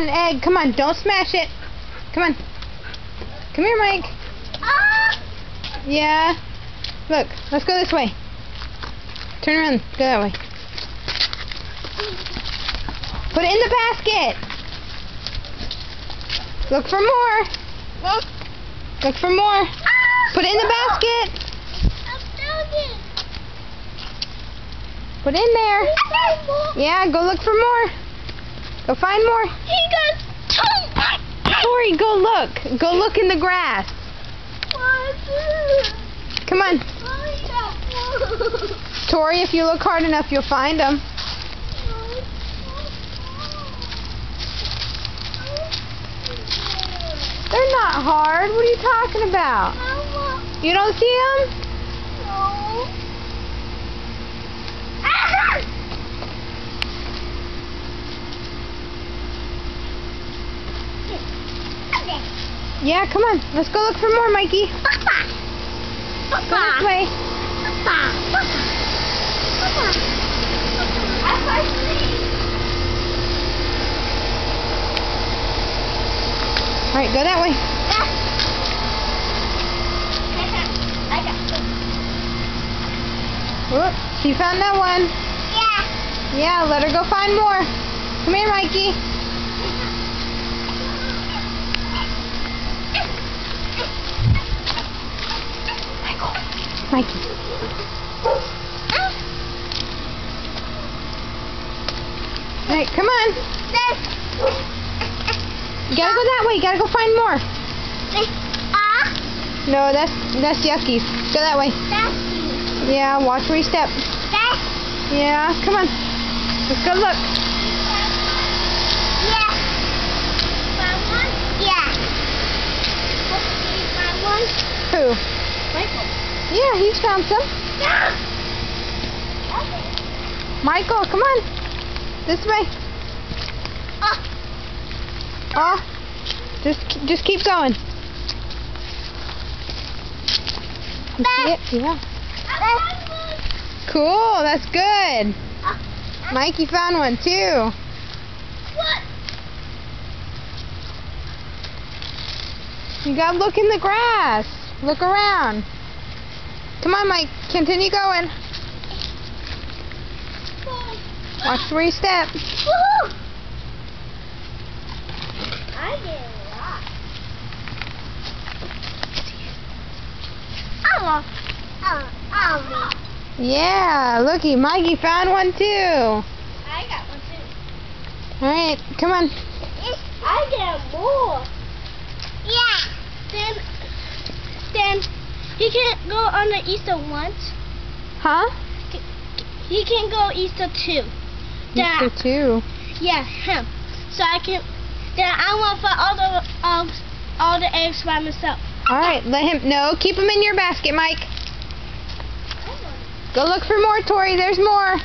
an egg. Come on, don't smash it. Come on. Come here, Mike. Yeah. Look, let's go this way. Turn around. Go that way. Put it in the basket. Look for more. Look for more. Put it in the basket. Put it in there. Yeah, go look for more. Go find more. Tori, go look. Go look in the grass. Come on. Tori, if you look hard enough, you'll find them. They're not hard. What are you talking about? You don't see them? No. Yeah, come on. Let's go look for more, Mikey. Go this way. All right, go that way. Whoop, she found that one. Yeah. Yeah, let her go find more. Come here, Mikey. Mikey. All right, come on. You gotta go that way. You gotta go find more. No, that's yuckies. Go that way. Yeah, watch where you step. Yeah, come on. Let's go look. Yeah. Found one? Yeah. You found one? Who? Michael. Yeah, he's found some. Yeah. Michael, come on. This way. Oh, just keep going. You see it? Yeah. Cool, that's good. Mikey found one too. What? You gotta look in the grass. Look around. Come on, Mike. Continue going. Watch where you step. Woohoo! I did a lot. Oh. Yeah, looky, Mikey found one too. I got one too. Alright, come on. I get more. Yeah. Then he can't go on the Easter once. Huh? He can go Easter 2. Easter 2. Yeah, him. So I can. Then I want for all the eggs by myself. Alright, let him. No, keep them in your basket, Mike. Go look for more, Tori. There's more.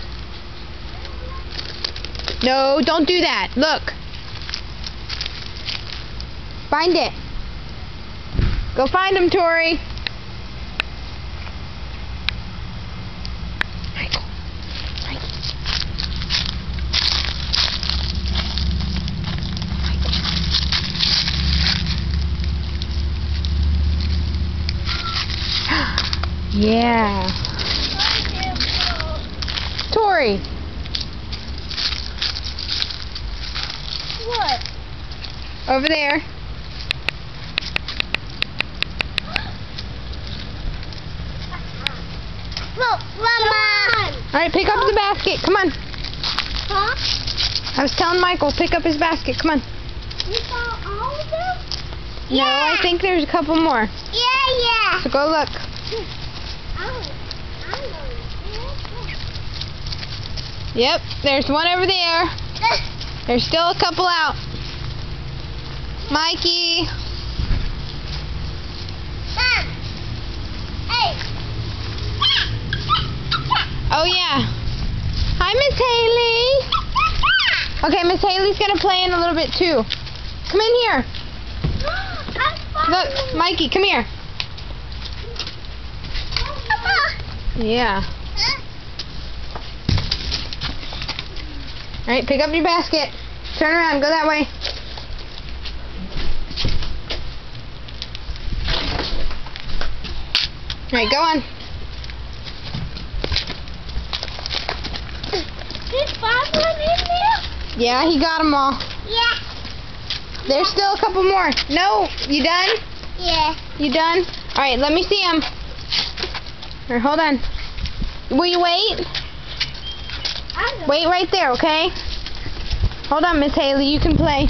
No, don't do that. Look. Find it. Go find him, Tori. Yeah. Tori. What? Over there. Look, Mama. Alright, pick up the basket. Come on. Huh? I was telling Michael, pick up his basket. Come on. You found all of them? No, I think there's a couple more. Yeah. So go look. Yep, there's one over there. There's still a couple out. Mikey. Mom. Hey. Oh, yeah. Hi, Miss Haley. Okay, Miss Haley's going to play in a little bit, too. Come in here. Look, Mikey, come here. Yeah. Alright, pick up your basket. Turn around, go that way. Alright, go on. Did Bob run in there? Yeah, he got them all. Yeah. There's still a couple more. No, you done? Yeah. You done? Alright, let me see them. Or hold on. Will you wait? Wait right there, okay? Hold on, Miss Haley, you can play.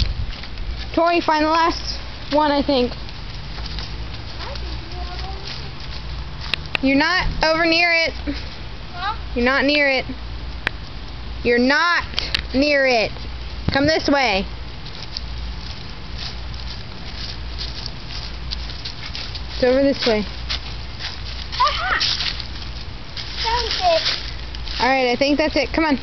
Tori, find the last one, I think. You're not over near it. Huh? You're not near it. You're not near it. Come this way. It's over this way. Aha! Found it. Alright, I think that's it. Come on.